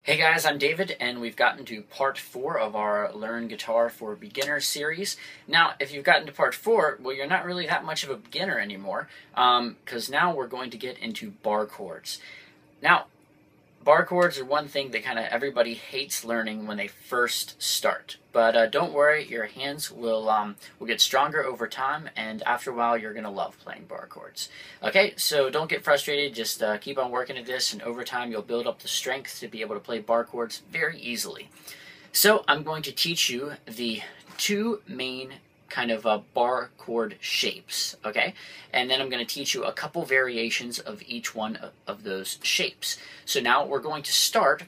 Hey guys, I'm David, and we've gotten to part 4 of our Learn Guitar for Beginners series. Now, if you've gotten to part 4, well, you're not really that much of a beginner anymore, because now we're going to get into bar chords. Now, bar chords are one thing that kind of everybody hates learning when they first start. But don't worry, your hands will get stronger over time, and after a while you're going to love playing bar chords. Okay, so don't get frustrated, just keep on working at this, and over time you'll build up the strength to be able to play bar chords very easily. So I'm going to teach you the two main kind of bar chord shapes, okay? And then I'm going to teach you a couple variations of each one of those shapes. So now we're going to start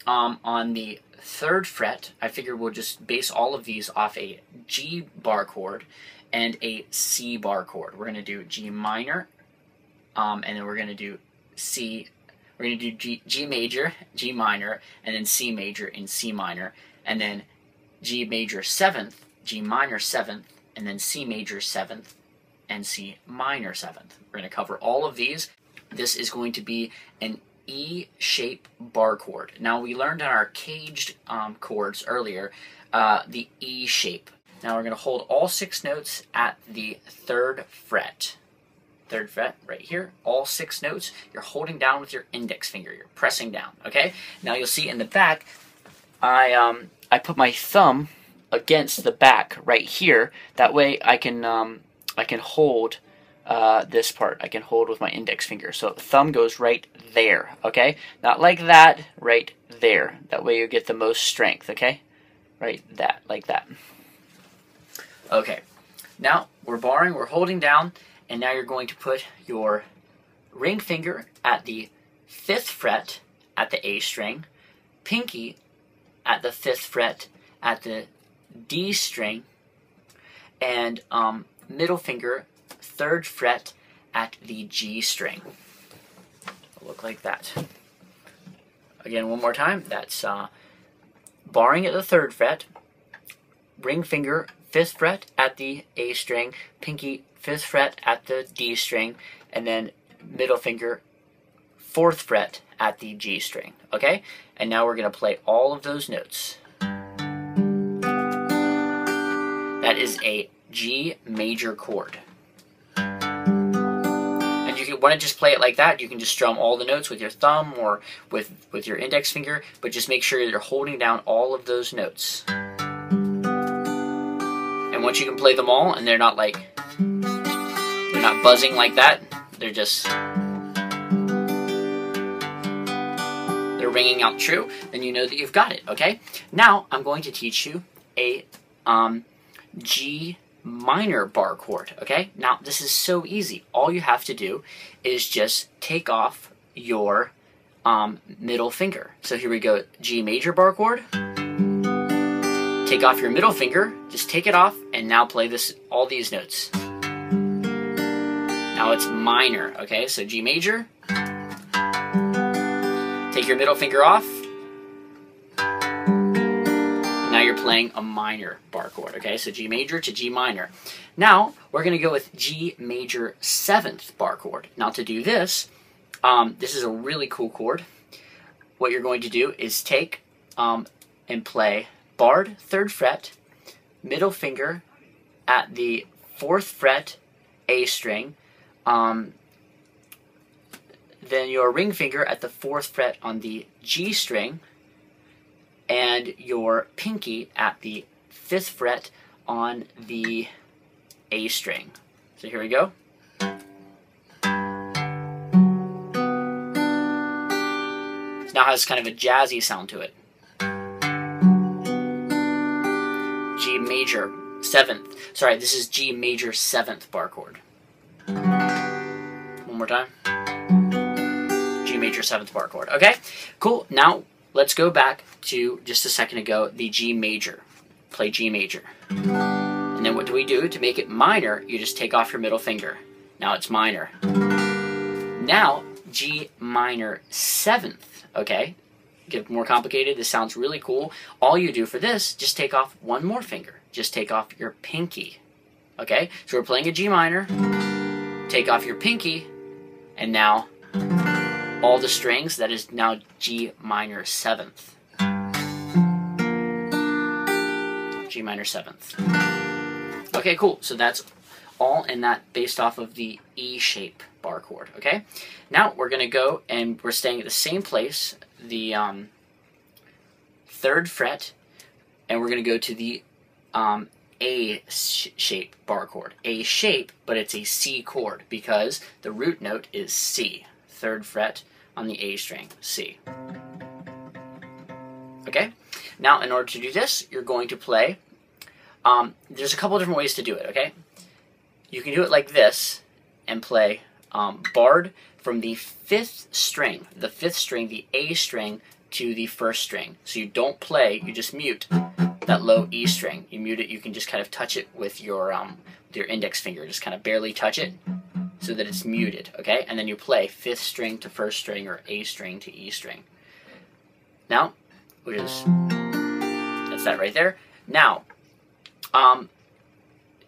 on the 3rd fret. I figure we'll just base all of these off a G bar chord and a C bar chord. We're going to do G minor, and then we're going to do C. We're going to do G major, G minor, and then C major in C minor, and then G major 7th, G minor 7th, and then C major 7th, and C minor 7th. We're going to cover all of these. This is going to be an E-shape bar chord. Now, we learned in our caged chords earlier the E shape. Now, we're going to hold all 6 notes at the 3rd fret. 3rd fret right here, all 6 notes. You're holding down with your index finger. You're pressing down, okay? Now, you'll see in the back, I put my thumb against the back right here. That way I can hold this part. I can hold with my index finger. So the thumb goes right there, okay? Not like that, right there. That way you get the most strength, okay? Right, that, like that. Okay, now we're barring, we're holding down, and now you're going to put your ring finger at the 5th fret at the A string, pinky at the 5th fret at the D string, and middle finger 3rd fret at the G string. It'll look like that. Again, one more time. That's barring at the 3rd fret, ring finger 5th fret at the A string, pinky 5th fret at the D string, and then middle finger 4th fret at the G string. Okay? And now we're going to play all of those notes. That is a G major chord. And you want to just play it like that. You can just strum all the notes with your thumb or with your index finger, but just make sure you're holding down all of those notes. And once you can play them all, and they're not buzzing like that, they're ringing out true, then you know that you've got it, okay? Now, I'm going to teach you a G minor bar chord, okay? Now, this is so easy. All you have to do is just take off your middle finger. So here we go, G major bar chord. Take off your middle finger, just take it off, and now play all these notes. Now it's minor, okay? So G major. Take your middle finger off. Now you're playing a minor bar chord, okay? So G major to G minor. Now, we're going to go with G major 7th bar chord. Now, to do this, this is a really cool chord. What you're going to do is take and play barred 3rd fret, middle finger at the 4th fret A string, then your ring finger at the 4th fret on the G string, and your pinky at the 5th fret on the A string. So here we go. It now has kind of a jazzy sound to it. G major 7th. Sorry, this is G major 7th bar chord. One more time. G major 7th bar chord. Okay, cool. Now let's go back to just a second ago, the G major. Play G major. And then what do we do? To make it minor, you just take off your middle finger. Now it's minor. Now, G minor 7th, okay? Get more complicated. This sounds really cool. All you do for this, just take off one more finger. Just take off your pinky. Okay? So we're playing a G minor. Take off your pinky. And now all the strings, that is now G minor 7th. G minor 7th. Okay, cool. So that's all in that based off of the E shape bar chord, okay? Now we're going to go and we're staying at the same place, the 3rd fret, and we're going to go to the A shape bar chord. A shape, but it's a C chord because the root note is C. 3rd fret on the A string, C. Okay? Now, in order to do this, you're going to play, there's a couple different ways to do it, okay? You can do it like this and play barred from the 5th string, the A string, to the 1st string. So you don't play, you just mute that low E string. You mute it, you can just kind of touch it with your index finger, just kind of barely touch it so that it's muted, okay? And then you play 5th string to 1st string or A string to E string. Now, that's that right there. Now,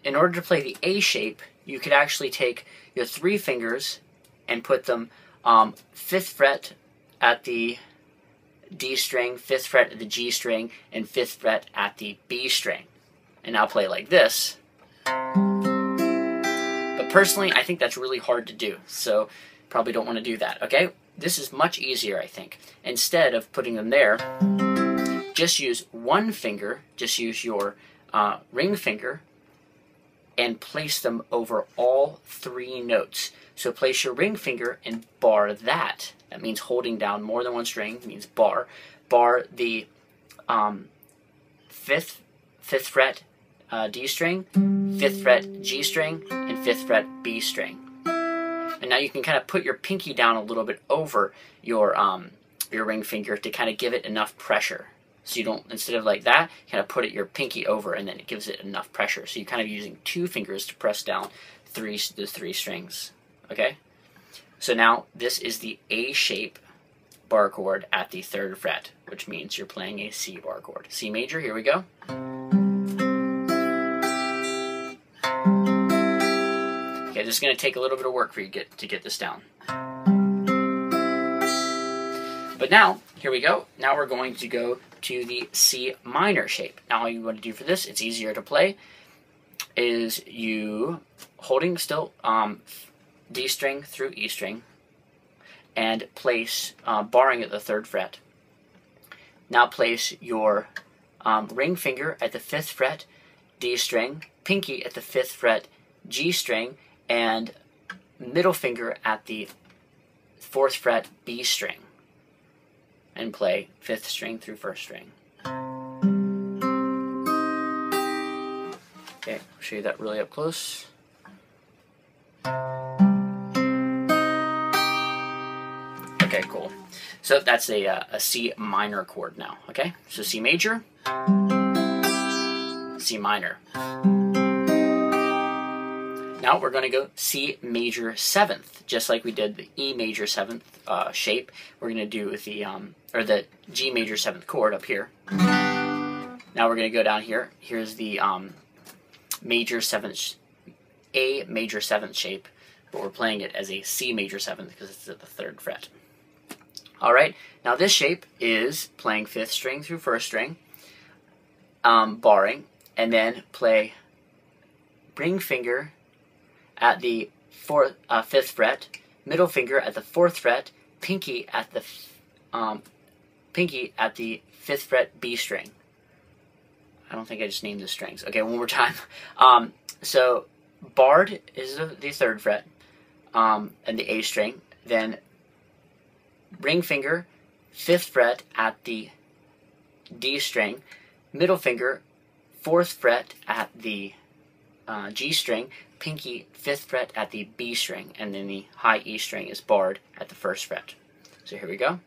in order to play the A shape, you could actually take your 3 fingers and put them 5th fret at the D string, 5th fret at the G string, and 5th fret at the B string. And now play like this. But personally, I think that's really hard to do, so probably don't want to do that, okay? This is much easier, I think. Instead of putting them there, just use one finger, just use your ring finger, and place them over all 3 notes. So place your ring finger and bar that. That means holding down more than one string. It means bar. Bar the 5th fret D string, 5th fret G string, and 5th fret B string. And now you can kind of put your pinky down a little bit over your ring finger to kind of give it enough pressure. So you don't, instead of like that, you kind of put your pinky over and then it gives it enough pressure. So you're kind of using 2 fingers to press down the 3 strings. Okay? So now this is the A shape bar chord at the 3rd fret, which means you're playing a C bar chord. C major, here we go. Okay, this is going to take a little bit of work for you to get this down. But now, here we go. Now we're going to go to the C minor shape. Now all you want to do for this, it's easier to play, is you holding still D string through E string and place barring at the 3rd fret. Now place your ring finger at the 5th fret D string, pinky at the 5th fret G string, and middle finger at the 4th fret B string. And play 5th string through 1st string. Okay, I'll show you that really up close. Okay, cool. So that's a C minor chord now, okay? So C major, C minor. Now we're going to go C major 7th, just like we did the E major 7th shape. We're going to do with the G major 7th chord up here. Now we're going to go down here. Here's the major 7th, A major 7th shape, but we're playing it as a C major 7th because it's at the 3rd fret. All right. Now this shape is playing 5th string through 1st string, barring, and then play ring finger at the 5th fret, middle finger at the 4th fret, pinky at the 5th fret B string. I don't think I just named the strings. Okay, one more time. So barred is the 3rd fret and the A string. Then ring finger, 5th fret at the D string, middle finger, 4th fret at the G string, pinky 5th fret at the B string, and then the high E string is barred at the 1st fret. So here we go.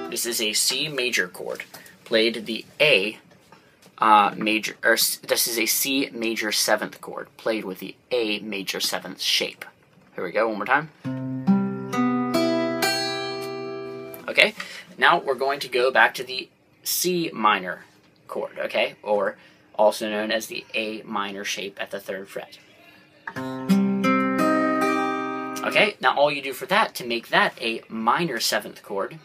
This is a C major chord, played the A major, or this is a C major 7th chord, played with the A major 7th shape. Here we go, one more time. Okay, now we're going to go back to the C minor chord, okay, or also known as the A minor shape at the 3rd fret. Okay, now all you do for that, to make that a minor 7th chord,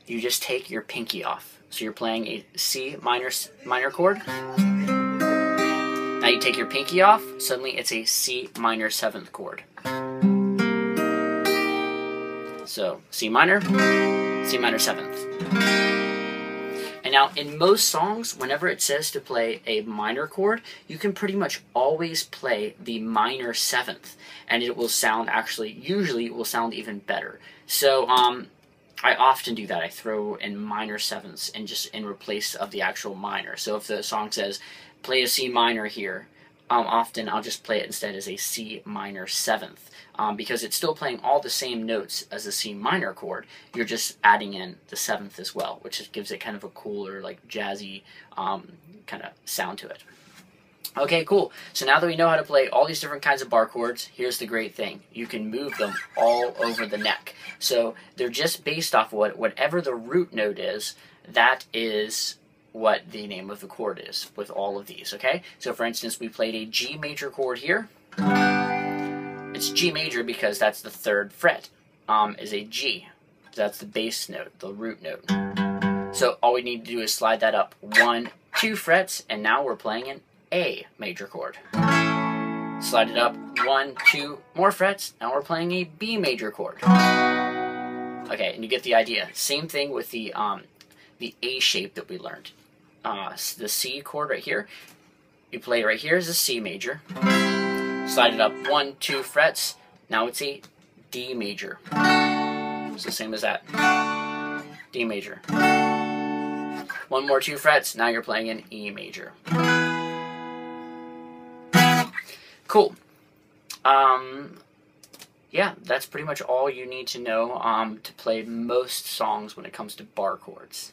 you just take your pinky off. So you're playing a C minor chord. Now you take your pinky off, suddenly it's a C minor 7th chord. So C minor 7th. And now in most songs, whenever it says to play a minor chord, you can pretty much always play the minor 7th, and it will sound usually it will sound even better. So I often do that. I throw in minor 7ths and just in replace of the actual minor. So if the song says play a C minor here, often I'll just play it instead as a C minor 7th. Because it's still playing all the same notes as a C minor chord. You're just adding in the 7th as well, which just gives it kind of a cooler, like jazzy kind of sound to it. Okay, cool. So now that we know how to play all these different kinds of bar chords, here's the great thing. You can move them all over the neck. So they're just based off whatever the root note is, that is what the name of the chord is with all of these, okay? So for instance, we played a G major chord here. It's G major because that's the 3rd fret, is a G. That's the bass note, the root note. So all we need to do is slide that up 1, 2 frets, and now we're playing an A major chord. Slide it up 1, 2 more frets, now we're playing a B major chord. Okay, and you get the idea. Same thing with the A shape that we learned. The C chord right here, you play it right here as a C major. Slide it up 1, 2 frets. Now it's a D major. It's the same as that. D major. 1 more 2 frets. Now you're playing an E major. Cool. Yeah, that's pretty much all you need to know to play most songs when it comes to bar chords.